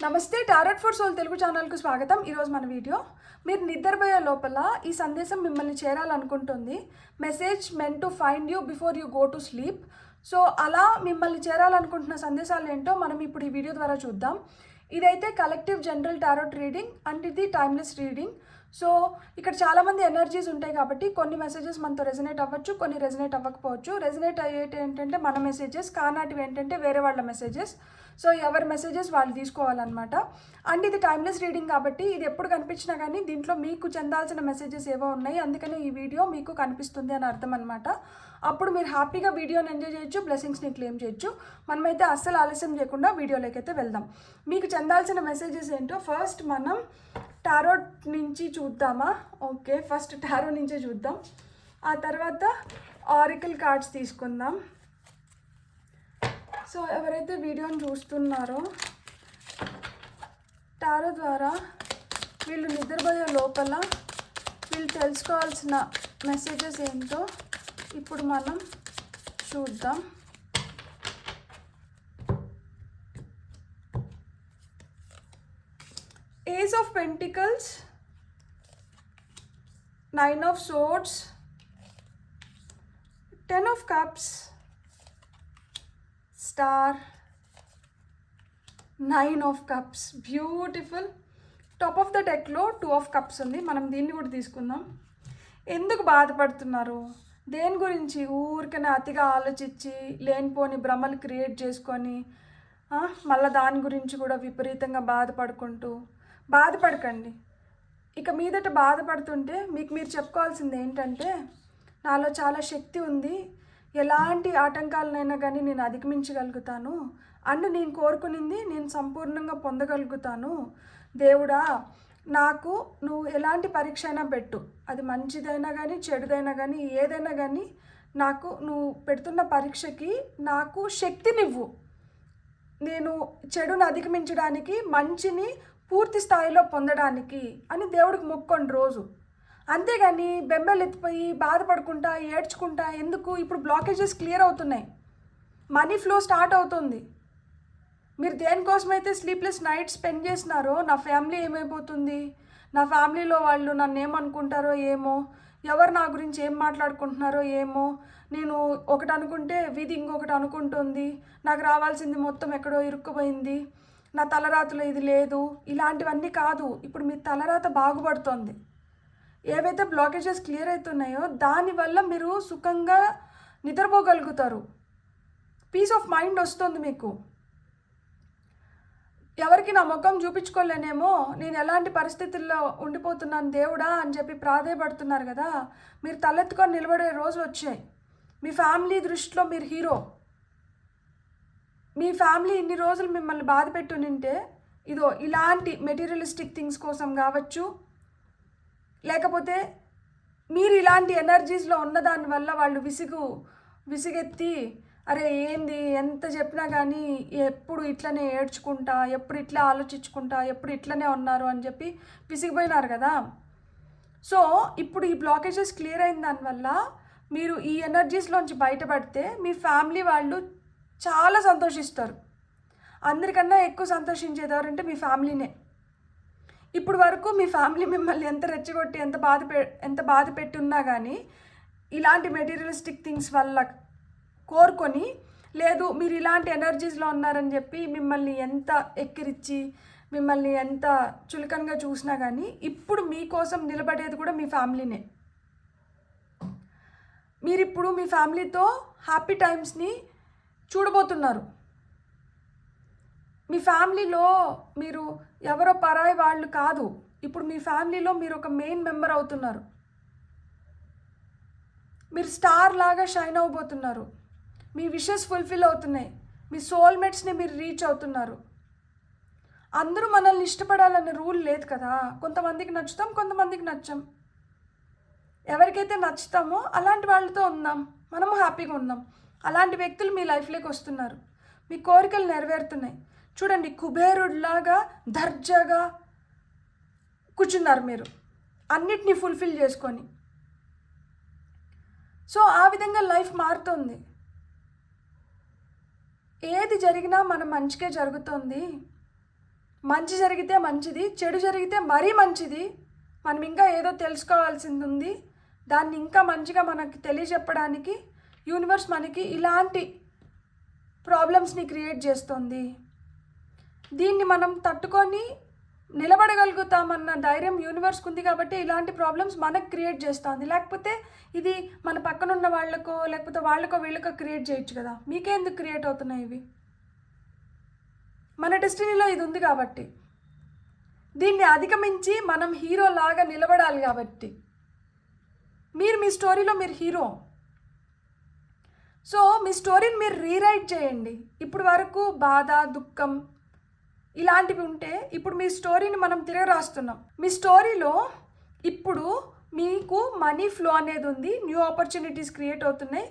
నమస్తే tarot for soul Telugu ఛానల్కు స్వాగతం. ఈరోజు మన వీడియో మీరు నిద్రపోయే లోపల ఈ సందేశం మిమ్మల్ని చేరాలనుకుంటుంది. Message meant to find you before you go to sleep. So అలా మిమ్మల్ని చేరాలనుకుంటున్న సందేశాలు ఏంటో మనం ఇప్పుడు ఈ వీడియో ద్వారా చూద్దాం. ఇదైతే collective general tarot reading and ఇది టైమ్లెస్ రీడింగ్. సో ఇక్కడ చాలామంది ఎనర్జీస్ ఉంటాయి కాబట్టి కొన్ని మెసేజెస్ మనతో రెజనేట్ అవ్వచ్చు, కొన్ని రెజనేట్ అవ్వకపోవచ్చు. రెజనేట్ అయ్యేటి ఏంటంటే మన మెసేజెస్, కానాటివి ఏంటంటే వేరే వాళ్ళ మెసేజెస్. సో ఎవరి మెసేజెస్ వాళ్ళు తీసుకోవాలన్నమాట. అండ్ ఇది టైమ్లెస్ రీడింగ్ కాబట్టి ఇది ఎప్పుడు కనిపించినా కానీ దీంట్లో మీకు చెందాల్సిన మెసేజెస్ ఏవో ఉన్నాయి, అందుకనే ఈ వీడియో మీకు కనిపిస్తుంది అని అర్థం అనమాట. అప్పుడు మీరు హ్యాపీగా వీడియోని ఎంజాయ్ చేయొచ్చు, బ్లెస్సింగ్స్ని క్లెయిమ్ చేయొచ్చు. మనమైతే అస్సలు ఆలస్యం చేయకుండా వీడియోలోకి అయితే వెళ్దాం. మీకు చెందాల్సిన మెసేజెస్ ఏంటో ఫస్ట్ మనం టారోట్ నుంచి చూద్దామా? ఓకే, ఫస్ట్ టారో నుంచే చూద్దాం. ఆ తర్వాత ఆరికల్ కార్డ్స్ తీసుకుందాం. సో ఎవరైతే వీడియోని చూస్తున్నారో టారో ద్వారా వీళ్ళు నిద్రపోయే లోపల వీళ్ళు తెలుసుకోవాల్సిన మెసేజెస్ ఏంటో ఇప్పుడు మనం చూద్దాం. Ace of Pentacles, Nine of Swords, Ten of Cups, Star, Nine of Cups. Beautiful. Top of the డెక్లో Two of Cups ఉంది. మనం దీన్ని కూడా తీసుకుందాం. ఎందుకు బాధపడుతున్నారు? దేని గురించి ఊరికనే అతిగా ఆలోచించి లేనిపోని భ్రమలు క్రియేట్ చేసుకొని మళ్ళీ దాని గురించి కూడా విపరీతంగా బాధపడకండి. ఇక మీదట బాధపడుతుంటే మీకు మీరు చెప్పుకోవాల్సింది ఏంటంటే, నాలో చాలా శక్తి ఉంది, ఎలాంటి ఆటంకాలనైనా కానీ నేను అధిగమించగలుగుతాను, అండ్ నేను కోరుకునింది నేను సంపూర్ణంగా పొందగలుగుతాను. దేవుడా, నాకు నువ్వు ఎలాంటి పరీక్ష అయినా పెట్టు, అది మంచిదైనా కానీ చెడుదైనా కానీ ఏదైనా కానీ నాకు నువ్వు పెడుతున్న పరీక్షకి నాకు శక్తినివ్వు, నేను చెడును అధిగమించడానికి, మంచిని పూర్తి స్థాయిలో పొందడానికి అని దేవుడికి మొక్కండి రోజు. అంతేగాని బెంబెలెత్తిపోయి బాధపడుకుంటా ఏడ్చుకుంటా ఎందుకు? ఇప్పుడు బ్లాకేజెస్ క్లియర్ అవుతున్నాయి, మనీ ఫ్లో స్టార్ట్ అవుతుంది. మీరు దేనికోసమైతే స్లీప్లెస్ నైట్ స్పెండ్ చేసినారో, నా ఫ్యామిలీ ఏమైపోతుంది, నా ఫ్యామిలీలో వాళ్ళు నన్ను ఏమనుకుంటారో ఏమో, ఎవరు నా గురించి ఏం మాట్లాడుకుంటున్నారో ఏమో, నేను ఒకటి అనుకుంటే విధి ఇంకొకటి అనుకుంటుంది, నాకు రావాల్సింది మొత్తం ఎక్కడో ఇరుక్కుపోయింది, నా తలరాతలో ఇది లేదు, ఇలాంటివన్నీ కాదు. ఇప్పుడు మీ తలరాత బాగుపడుతోంది. ఏవైతే బ్లాకేజెస్ క్లియర్ అవుతున్నాయో దానివల్ల మీరు సుఖంగా నిద్రపోగలుగుతారు, పీస్ ఆఫ్ మైండ్ వస్తుంది మీకు. ఎవరికి నా ముఖం చూపించుకోలేనేమో, నేను ఎలాంటి పరిస్థితుల్లో ఉండిపోతున్నాను దేవుడా అని చెప్పి ప్రాధేయపడుతున్నారు కదా, మీరు తలెత్తుకొని నిలబడే రోజు వచ్చాయి. మీ ఫ్యామిలీ దృష్టిలో మీరు హీరో. మీ ఫ్యామిలీ ఇన్ని రోజులు మిమ్మల్ని బాధ పెట్టునింటే ఇదో ఇలాంటి మెటీరియలిస్టిక్ థింగ్స్ కోసం కావచ్చు, లేకపోతే మీరు ఇలాంటి ఎనర్జీస్లో ఉన్నదానివల్ల వాళ్ళు విసిగెత్తి అరే ఏంది ఎంత చెప్పినా కానీ ఎప్పుడు ఇట్లనే ఏడ్చుకుంటా, ఎప్పుడు ఇట్లా ఆలోచించుకుంటా, ఎప్పుడు ఇట్లనే ఉన్నారు అని చెప్పి విసిగిపోయినారు కదా. సో ఇప్పుడు ఈ బ్లాకేజెస్ క్లియర్ అయిన దానివల్ల మీరు ఈ ఎనర్జీస్లోంచి బయటపడితే మీ ఫ్యామిలీ వాళ్ళు చాలా సంతోషిస్తారు. అందరికన్నా ఎక్కువ సంతోషించేది ఎవరంటే మీ ఫ్యామిలీనే. ఇప్పుడు వరకు మీ ఫ్యామిలీ మిమ్మల్ని ఎంత రెచ్చగొట్టి ఎంత బాధ పెట్టున్నా కానీ ఇలాంటి మెటీరియలిస్టిక్ థింగ్స్ వల్ల కోరుకొని లేదు, మీరు ఇలాంటి ఎనర్జీస్లో ఉన్నారని చెప్పి మిమ్మల్ని ఎంత ఎక్కిరిచ్చి మిమ్మల్ని ఎంత చులకనగా చూసినా కానీ ఇప్పుడు మీకోసం నిలబడేది కూడా మీ ఫ్యామిలీనే. మీరిప్పుడు మీ ఫ్యామిలీతో హ్యాపీ టైమ్స్ని చూడబోతున్నారు. మీ ఫ్యామిలీలో మీరు ఎవరో పరాయి వాళ్ళు కాదు, ఇప్పుడు మీ ఫ్యామిలీలో మీరు ఒక మెయిన్ మెంబర్ అవుతున్నారు. మీరు స్టార్ లాగా షైన్ అవ్వబోతున్నారు. మీ విషెస్ ఫుల్ఫిల్ అవుతున్నాయి. మీ సోల్మేట్స్ని మీరు రీచ్ అవుతున్నారు. అందరూ మనల్ని ఇష్టపడాలనే రూల్ లేదు కదా. కొంతమందికి నచ్చుతాం, కొంతమందికి నచ్చం. ఎవరికైతే నచ్చుతామో అలాంటి వాళ్ళతో ఉందాం, మనము హ్యాపీగా ఉందాం. అలాంటి వ్యక్తులు మీ లైఫ్లోకి వస్తున్నారు, మీ కోరికలు నెరవేరుతున్నాయి. చూడండి, కుబేరుడిలాగా దర్జాగా కూర్చున్నారు మీరు అన్నిటినీ ఫుల్ఫిల్ చేసుకొని. సో ఆ విధంగా లైఫ్ మారుతుంది. ఏది జరిగినా మన మంచికే జరుగుతుంది. మంచి జరిగితే మంచిది, చెడు జరిగితే మరీ మంచిది. మనం ఇంకా ఏదో తెలుసుకోవాల్సింది ఉంది. దాన్ని ఇంకా మంచిగా మనకి తెలియజెప్పడానికి యూనివర్స్ మనకి ఇలాంటి ప్రాబ్లమ్స్ని క్రియేట్ చేస్తుంది. దీన్ని మనం తట్టుకొని నిలబడగలుగుతామన్న ధైర్యం యూనివర్స్కి ఉంది కాబట్టి ఇలాంటి ప్రాబ్లమ్స్ మనకు క్రియేట్ చేస్తుంది. లేకపోతే ఇది మన పక్కనున్న వాళ్ళకో లేకపోతే వాళ్ళకో వీళ్ళకో క్రియేట్ చేయొచ్చు కదా. మీకే ఎందుకు క్రియేట్ అవుతున్నాయి ఇవి? మన డెస్టినీలో ఇది ఉంది కాబట్టి దీన్ని అధిగమించి మనం హీరో లాగా నిలబడాలి. కాబట్టి మీరు మీ స్టోరీలో మీరు హీరో. సో మీ స్టోరీని మీరు రీరైట్ చేయండి. ఇప్పుడు వరకు బాధ, దుఃఖం ఇలాంటివి ఉంటే ఇప్పుడు మీ స్టోరీని మనం తిరగ రాస్తున్నాం. మీ స్టోరీలో ఇప్పుడు మీకు మనీ ఫ్లో అనేది ఉంది, న్యూ ఆపర్చునిటీస్ క్రియేట్ అవుతున్నాయి,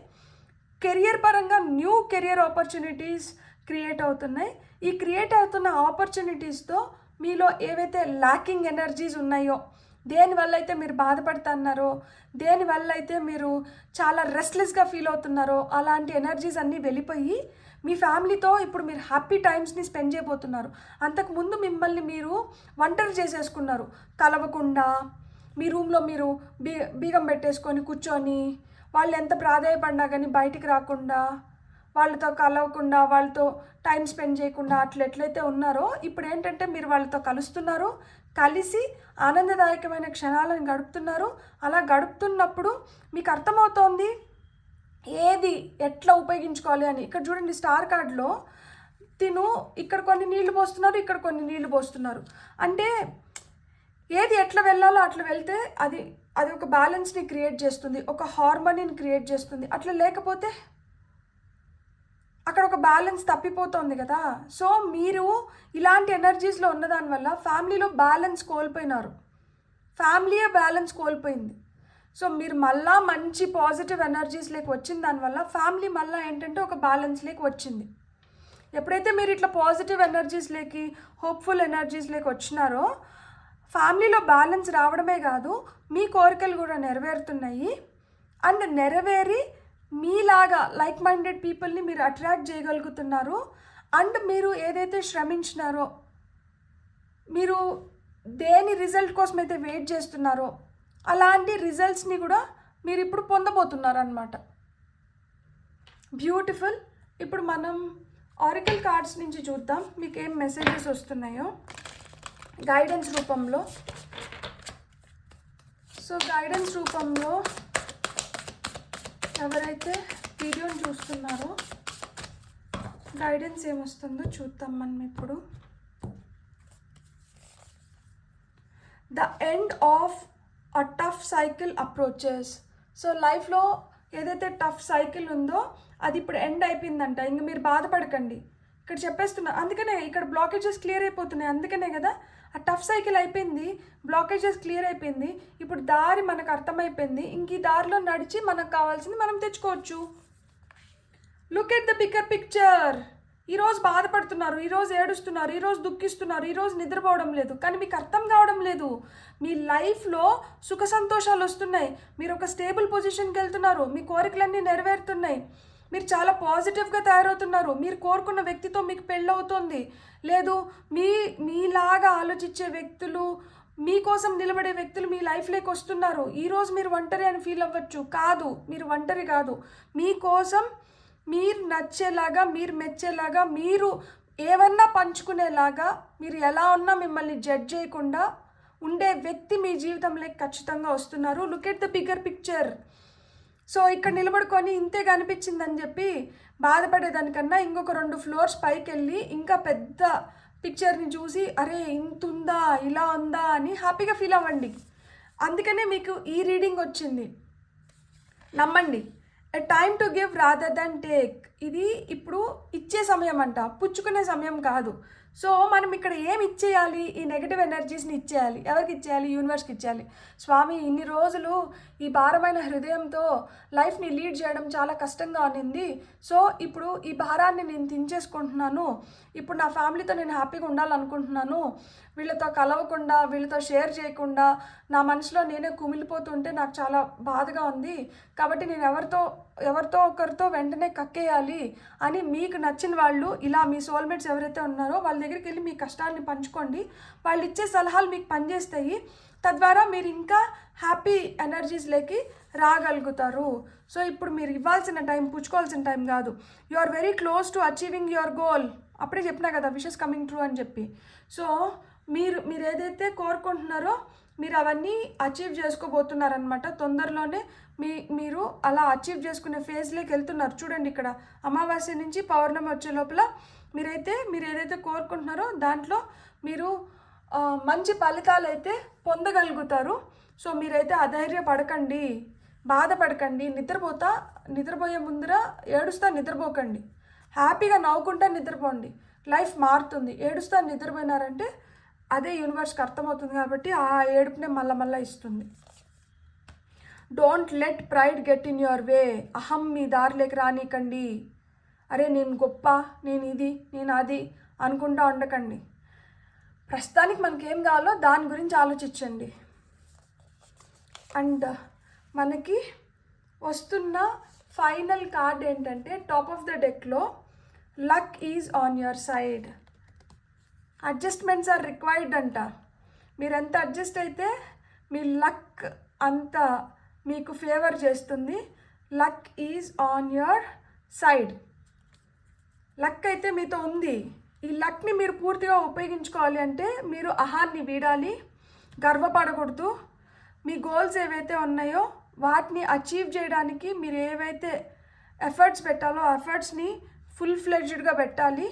కెరియర్ పరంగా న్యూ కెరియర్ ఆపర్చునిటీస్ క్రియేట్ అవుతున్నాయి. ఈ క్రియేట్ అవుతున్న ఆపర్చునిటీస్తో మీలో ఏవైతే ల్యాకింగ్ ఎనర్జీస్ ఉన్నాయో, దేనివల్ల అయితే మీరు బాధపడుతున్నారో, దేనివల్ల అయితే మీరు చాలా రెస్ట్లెస్గా ఫీల్ అవుతున్నారో అలాంటి ఎనర్జీస్ అన్నీ వెళ్ళిపోయి మీ ఫ్యామిలీతో ఇప్పుడు మీరు హ్యాపీ టైమ్స్ని స్పెండ్ చేయబోతున్నారు. అంతకుముందు మిమ్మల్ని మీరు ఒంటరి చేసేసుకున్నారు. కలవకుండా మీ రూమ్లో మీరు బీగం పెట్టేసుకొని కూర్చొని వాళ్ళు ఎంత ప్రాధాయపడినా కానీ బయటికి రాకుండా, వాళ్ళతో కలవకుండా, వాళ్ళతో టైం స్పెండ్ చేయకుండా అట్లా ఎట్లయితే ఉన్నారో ఇప్పుడు ఏంటంటే మీరు వాళ్ళతో కలుస్తున్నారు, కలిసి ఆనందదాయకమైన క్షణాలను గడుపుతున్నారు. అలా గడుపుతున్నప్పుడు మీకు అర్థమవుతోంది ఏది ఎట్లా ఉపయోగించుకోవాలి అని. ఇక్కడ చూడండి స్టార్ కార్డ్లో తిను ఇక్కడ కొన్ని నీళ్లు పోస్తున్నారు, ఇక్కడ కొన్ని నీళ్లు పోస్తున్నారు. అంటే ఏది ఎట్లా వెళ్ళాలో అట్లా వెళ్తే అది ఒక బ్యాలెన్స్ని క్రియేట్ చేస్తుంది, ఒక హార్మోనీని క్రియేట్ చేస్తుంది. అట్లా లేకపోతే అక్కడ ఒక బ్యాలెన్స్ తప్పిపోతుంది కదా. సో మీరు ఇలాంటి ఎనర్జీస్లో ఉన్నదానివల్ల ఫ్యామిలీలో బ్యాలెన్స్ కోల్పోయినారు, ఫ్యామిలీయే బ్యాలెన్స్ కోల్పోయింది. సో మీరు మళ్ళా మంచి పాజిటివ్ ఎనర్జీస్ లేక వచ్చిన దానివల్ల ఫ్యామిలీ మళ్ళీ ఏంటంటే ఒక బ్యాలెన్స్ లేక వచ్చింది. ఎప్పుడైతే మీరు ఇట్లా పాజిటివ్ ఎనర్జీస్ లేకి, హోప్ఫుల్ ఎనర్జీస్ లేక వచ్చినారో ఫ్యామిలీలో బ్యాలెన్స్ రావడమే కాదు, మీ కోరికలు కూడా నెరవేరుతున్నాయి. అండ్ నెరవేరి మీలాగా లైక్ మైండెడ్ పీపుల్ని మీరు అట్రాక్ట్ చేయగలుగుతున్నారు. అండ్ మీరు ఏదైతే శ్రమించినారో, మీరు దేని రిజల్ట్ కోసం అయితే వెయిట్ చేస్తున్నారో అలాంటి రిజల్ట్స్ని కూడా మీరు ఇప్పుడు పొందబోతున్నారు అన్నమాట. బ్యూటిఫుల్. ఇప్పుడు మనం ఆరికల్ కార్డ్స్ నుంచి చూద్దాం మీకు ఏం మెసేజెస్ వస్తున్నాయో గైడెన్స్ రూపంలో. సో గైడెన్స్ రూపంలో ఎవరైతే వీడియోని చూస్తున్నారో గైడెన్స్ ఏమొస్తుందో చూద్దాం మనం ఇప్పుడు. The end of a tough cycle approaches. So లైఫ్లో ఏదైతే టఫ్ సైకిల్ ఉందో అది ఇప్పుడు ఎండ్ అయిపోయిందంట. ఇంక మీరు బాధపడకండి ఇక్కడ చెప్పేస్తున్నా. అందుకనే ఇక్కడ బ్లాకేజెస్ క్లియర్ అయిపోతున్నాయి. అందుకనే కదా ఆ టఫ్ సైకిల్ అయిపోయింది, బ్లాకేజెస్ క్లియర్ అయిపోయింది. ఇప్పుడు దారి మనకు అర్థమైపోయింది. ఇంక ఈ దారిలో నడిచి మనకు కావాల్సింది మనం తెచ్చుకోవచ్చు. Look at the bigger picture. ఈరోజు బాధపడుతున్నారు, ఈరోజు ఏడుస్తున్నారు, ఈరోజు దుఃఖిస్తున్నారు, ఈరోజు నిద్రపోవడం లేదు, కానీ మీకు అర్థం కావడం లేదు. మీ లైఫ్లో సుఖ సంతోషాలు వస్తున్నాయి, మీరు ఒక స్టేబుల్ పొజిషన్కి వెళ్తున్నారు, మీ కోరికలన్నీ నెరవేరుతున్నాయి, మీరు చాలా పాజిటివ్గా తయారవుతున్నారు, మీరు కోరుకున్న వ్యక్తితో మీకు పెళ్ళవుతుంది. లేదు మీలాగా ఆలోచించే వ్యక్తులు, మీకోసం నిలబడే వ్యక్తులు మీ లైఫ్లోకి వస్తున్నారు. ఈరోజు మీరు ఒంటరి అని ఫీల్ అవ్వచ్చు. కాదు, మీరు ఒంటరి కాదు. మీకోసం మీరు నచ్చేలాగా, మీరు మెచ్చేలాగా, మీరు ఏమన్నా పంచుకునేలాగా, మీరు ఎలా ఉన్నా మిమ్మల్ని జడ్జ్ చేయకుండా ఉండే వ్యక్తి మీ జీవితంలోకి ఖచ్చితంగా వస్తున్నారు. Look at the bigger picture. So ఇక్కడ నిలబడుకొని ఇంతే కనిపించిందని చెప్పి బాధపడేదానికన్నా ఇంకొక 2 ఫ్లోర్స్ పైకి వెళ్ళి ఇంకా పెద్ద పిక్చర్ని చూసి అరే ఇంత ఉందా, ఇలా ఉందా అని హ్యాపీగా ఫీల్ అవ్వండి. అందుకనే మీకు ఈ రీడింగ్ వచ్చింది. నమ్మండి. ఎ time to give rather than take. ఇది ఇప్పుడు ఇచ్చే సమయం అంట, పుచ్చుకునే సమయం కాదు. సో మనం ఇక్కడ ఏం ఇచ్చేయాలి? ఈ నెగిటివ్ ఎనర్జీస్ని ఇచ్చేయాలి. ఎవరికి ఇచ్చేయాలి? యూనివర్స్కి ఇచ్చేయాలి. స్వామి, ఇన్ని రోజులు ఈ భారమైన హృదయంతో లైఫ్ని లీడ్ చేయడం చాలా కష్టంగా ఉన్నింది. సో ఇప్పుడు ఈ భారాన్ని నేను దించేసుకుంటున్నాను. ఇప్పుడు నా ఫ్యామిలీతో నేను హ్యాపీగా ఉండాలనుకుంటున్నాను. వీళ్ళతో కలవకుండా, వీళ్ళతో షేర్ చేయకుండా నా మనసులో నేనే కుమిలిపోతుంటే నాకు చాలా బాధగా ఉంది. కాబట్టి నేను ఎవరితో ఎవరితో ఒకరితో వెంటనే కక్కేయాలి అని మీకు నచ్చిన వాళ్ళు, ఇలా మీ సోల్మేట్స్ ఎవరైతే ఉన్నారో వాళ్ళ దగ్గరికి వెళ్ళి మీ కష్టాలని పంచుకోండి. వాళ్ళు ఇచ్చే సలహాలు మీకు పనిచేస్తాయి. తద్వారా మీరు ఇంకా హ్యాపీ ఎనర్జీస్లోకి రాగలుగుతారు. సో ఇప్పుడు మీరు ఇవ్వాల్సిన టైం పుచ్చుకోవాల్సిన టైం కాదు. You are very close to achieving your goal. అప్పుడే చెప్పినా కదా విషెస్ కమింగ్ ట్రూ అని చెప్పి. సో మీరు ఏదైతే కోరుకుంటున్నారో మీరు అవన్నీ అచీవ్ చేసుకోబోతున్నారనమాట. తొందరలోనే మీరు అలా అచీవ్ చేసుకునే ఫేజ్లోకి వెళ్తున్నారు. చూడండి, ఇక్కడ అమావాస్య నుంచి పౌర్ణమి వచ్చే లోపల మీరు ఏదైతే కోరుకుంటున్నారో దాంట్లో మీరు మంచి ఫలితాలు అయితే పొందగలుగుతారు. సో మీరైతే అధైర్యపడకండి, బాధపడకండి, నిద్రపోయే ముందర ఏడుస్తా నిద్రపోకండి. హ్యాపీగా నవ్వుకుంటా నిద్రపోండి. లైఫ్ మారుతుంది. ఏడుస్తా నిద్రపోయినారంటే అదే యూనివర్స్కి అర్థమవుతుంది కాబట్టి ఆ ఏడుపునే మళ్ళా ఇస్తుంది. Don't let pride get in your way. అహం మీ దారిలోకి రానికండి. అరే నేను గొప్ప, నేను ఇది, నేను అది అనుకుంటా ఉండకండి. ప్రస్తుతానికి మనకేం కావాలో దాని గురించి ఆలోచించండి. అండ్ మనకి వస్తున్న ఫైనల్ కార్డ్ ఏంటంటే టాప్ ఆఫ్ ద డెక్లో luck is on your side. Adjustments are required అంట. మీరు ఎంత అడ్జస్ట్ అయితే మీ లక్ అంత మీకు ఫేవర్ చేస్తుంది. Luck is on your side. Luck అయితే మీతో ఉంది. ఈ లక్ని మీరు పూర్తిగా ఉపయోగించుకోవాలి అంటే మీరు అహాన్ని వీడాలి, గర్వపడకూడదు. మీ గోల్స్ ఏవైతే ఉన్నాయో వాటిని అచీవ్ చేయడానికి మీరు ఏవైతే ఎఫర్ట్స్ పెట్టాలో ఆ ఎఫర్ట్స్ని ఫుల్ ఫ్లెడ్జ్డ్గా పెట్టాలి.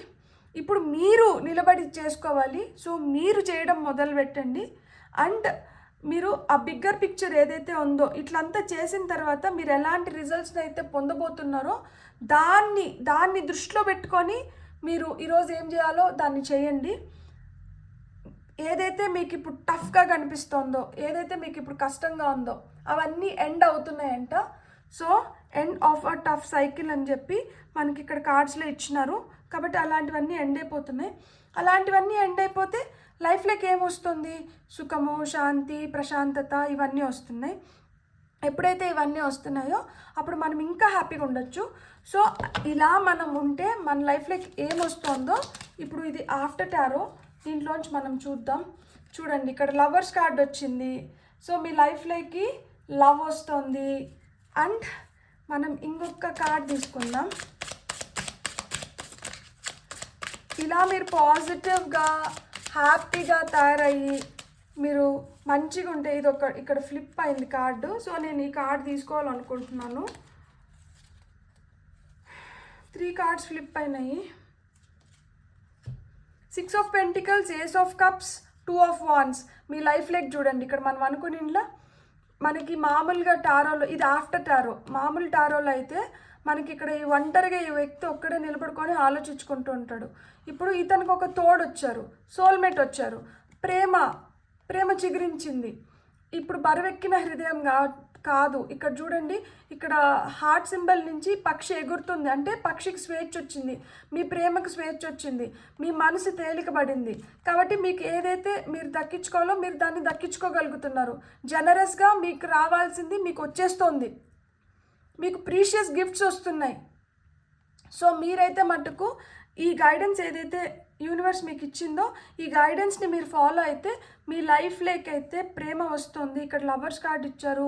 ఇప్పుడు మీరు నిలబడి చేసుకోవాలి. సో మీరు చేయడం మొదలు పెట్టండి. అండ్ మీరు ఆ బిగ్గర్ పిక్చర్ ఏదైతే ఉందో ఇట్లంతా చేసిన తర్వాత మీరు ఎలాంటి రిజల్ట్స్ని అయితే పొందబోతున్నారో దాన్ని దృష్టిలో పెట్టుకొని మీరు ఈరోజు ఏం చేయాలో దాన్ని చేయండి. ఏదైతే మీకు ఇప్పుడు టఫ్గా కనిపిస్తుందో, ఏదైతే మీకు ఇప్పుడు కష్టంగా ఉందో అవన్నీ ఎండ్ అవుతున్నాయంట. So end of a tough cycle అని చెప్పి మనకి ఇక్కడ కార్డ్స్లో ఇచ్చినారు. కాబట్టి అలాంటివన్నీ ఎండ్ అయిపోతున్నాయి. అలాంటివన్నీ ఎండ్ అయిపోతే లైఫ్లోకి ఏమొస్తుంది? సుఖము, శాంతి, ప్రశాంతత ఇవన్నీ వస్తున్నాయి. ఎప్పుడైతే ఇవన్నీ వస్తున్నాయో అప్పుడు మనం ఇంకా హ్యాపీగా ఉండొచ్చు. సో ఇలా మనం ఉంటే మన లైఫ్లోకి ఏమొస్తుందో ఇప్పుడు ఇది ఆఫ్టర్ టారో దీంట్లోంచి మనం చూద్దాం. చూడండి, ఇక్కడ లవర్స్ కార్డ్ వచ్చింది. సో మీ లైఫ్లోకి లవ్ వస్తుంది. అండ్ మనం ఇంకొక కార్డ్ తీసుకుందాం. ఇలా మీరు పాజిటివ్గా హ్యాపీగా తయారయ్యి మీరు మంచిగా ఉంటే ఇక్కడ ఫ్లిప్ అయింది కార్డు. సో నేను ఈ కార్డు తీసుకోవాలనుకుంటున్నాను. 3 కార్డ్స్ ఫ్లిప్ అయినాయి. 6 of pentacles, ace of cups, 2 of wands. మీ లైఫ్లోకి చూడండి, ఇక్కడ మనం అనుకుని ఇంట్లో మనకి మామూలుగా టారోలో ఇది ఆఫ్టర్ టారో. మామూలు టారోలో అయితే మనకి ఇక్కడ ఈ ఒంటరిగా ఈ వ్యక్తి ఒక్కడే నిలబడుకొని ఆలోచించుకుంటూ ఉంటాడు. ఇప్పుడు ఇతనికి ఒక తోడు వచ్చారు, సోల్మేట్ వచ్చారు, ప్రేమ చిగురించింది. ఇప్పుడు బరువెక్కిన హృదయం కాదు. ఇక్కడ చూడండి, ఇక్కడ హార్ట్ సింబల్ నుంచి పక్షి ఎగురుతుంది. అంటే పక్షికి స్వేచ్ఛ వచ్చింది, మీ ప్రేమకు స్వేచ్ఛ వచ్చింది, మీ మనసు తేలికబడింది. కాబట్టి మీకు ఏదైతే మీరు దక్కించుకోవాలో మీరు దాన్ని దక్కించుకోగలుగుతున్నారు. జనరస్గా మీకు రావాల్సింది మీకు వచ్చేస్తుంది. మీకు ప్రీషియస్ గిఫ్ట్స్ వస్తున్నాయి. సో మీరైతే మటుకు ఈ గైడెన్స్ ఏదైతే యూనివర్స్ మీకు ఇచ్చిందో ఈ గైడెన్స్ని మీరు ఫాలో అయితే మీ లైఫ్లోకి అయితే ప్రేమ వస్తుంది. ఇక్కడ లవర్స్ కార్డ్ ఇచ్చారు,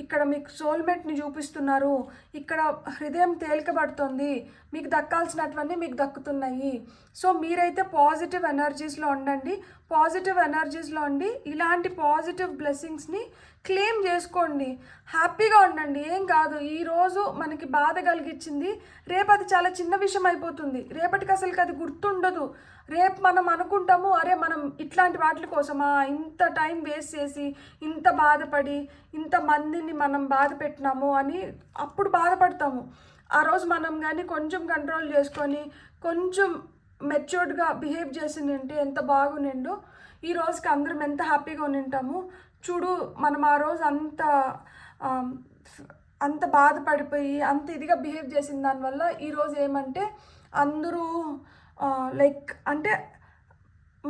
ఇక్కడ మీకు సోల్మేట్ని చూపిస్తున్నారు, ఇక్కడ హృదయం తేలికబడుతుంది, మీకు దక్కాల్సినటువన్నీ మీకు దక్కుతున్నాయి. సో మీరైతే పాజిటివ్ ఎనర్జీస్లో ఉండండి. పాజిటివ్ ఎనర్జీస్లో ఉండి ఇలాంటి పాజిటివ్ బ్లెస్సింగ్స్ని క్లెయిమ్ చేసుకోండి. హ్యాపీగా ఉండండి. ఏం కాదు, ఈరోజు మనకి బాధ కలిగించింది, రేపు అది చాలా చిన్న విషయం అయిపోతుంది. రేపటికి అసలుకి అది గుర్తుండదు. రేపు మనం అనుకుంటాము, అరే మనం ఇట్లాంటి వాటి కోసమా ఇంత టైం వేస్ట్ చేసి ఇంత బాధపడి ఇంతమందిని మనం బాధ పెట్టినాము అని అప్పుడు బాధపడతాము. ఆ రోజు మనం కానీ కొంచెం కంట్రోల్ చేసుకొని కొంచెం మెచ్యూర్డ్గా బిహేవ్ చేసిందంటే ఎంత బాగునిండో ఈ రోజుకి అందరం ఎంత హ్యాపీగా ఉంటాము. చూడు, మనం ఆ రోజు అంత బాధపడిపోయి అంత ఇదిగా బిహేవ్ చేసిన దానివల్ల ఈరోజు ఏమంటే అందరూ లైక్ అంటే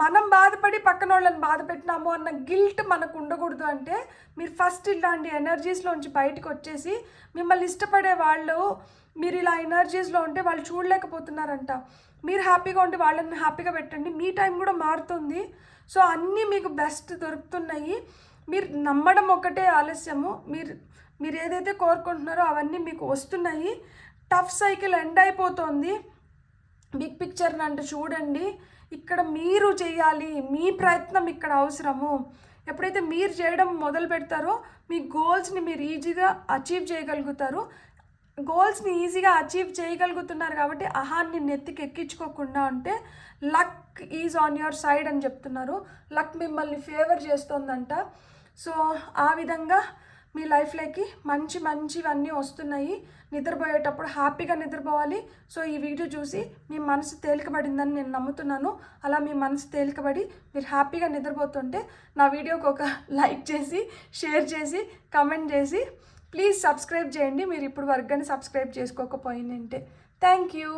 మనం బాధపడి పక్కన వాళ్ళని బాధ పెట్టినాము అన్న గిల్ట్ మనకు ఉండకూడదు. అంటే మీరు ఫస్ట్ ఇలాంటి ఎనర్జీస్లోంచి బయటకు వచ్చేసి మిమ్మల్ని ఇష్టపడే వాళ్ళు మీరు ఇలా ఎనర్జీస్లో ఉంటే వాళ్ళు చూడలేకపోతున్నారంట. మీరు హ్యాపీగా ఉంటే వాళ్ళని హ్యాపీగా పెట్టండి, మీ టైం కూడా మారుతుంది. సో అన్నీ మీకు బెస్ట్ దొరుకుతున్నాయి. మీరు నమ్మడం ఒకటే ఆలస్యము. మీరు ఏదైతే కోరుకుంటున్నారో అవన్నీ మీకు వస్తున్నాయి. టఫ్ సైకిల్ ఎండ్ అయిపోతుంది. బిగ్ పిక్చర్ని అంటే చూడండి, ఇక్కడ మీరు చేయాలి, మీ ప్రయత్నం ఇక్కడ అవసరము. ఎప్పుడైతే మీరు చేయడం మొదలు పెడతారో మీ గోల్స్ని మీరు ఈజీగా అచీవ్ చేయగలుగుతారు. గోల్స్ని ఈజీగా అచీవ్ చేయగలుగుతున్నారు కాబట్టి అహాన్ని నెత్తికి ఎక్కించుకోకుండా ఉంటే luck is on your side అని చెప్తున్నారు. లక్ మిమ్మల్ని ఫేవర్ చేస్తుందంట. సో ఆ విధంగా మీ లైఫ్లోకి మంచివన్నీ వస్తున్నాయి. నిద్రపోయేటప్పుడు హ్యాపీగా నిద్రపోవాలి. సో ఈ వీడియో చూసి మీ మనసు తేలికబడిందని నేను నమ్ముతున్నాను. అలా మీ మనసు తేలికబడి మీరు హ్యాపీగా నిద్రపోతుంటే నా వీడియోకి ఒక లైక్ చేసి, షేర్ చేసి, కమెంట్ చేసి ప్లీజ్ సబ్స్క్రైబ్ చేయండి. మీరు ఇప్పుడు వరకు కానీ సబ్స్క్రైబ్ చేసుకోకపోయిందంటే. Thank you.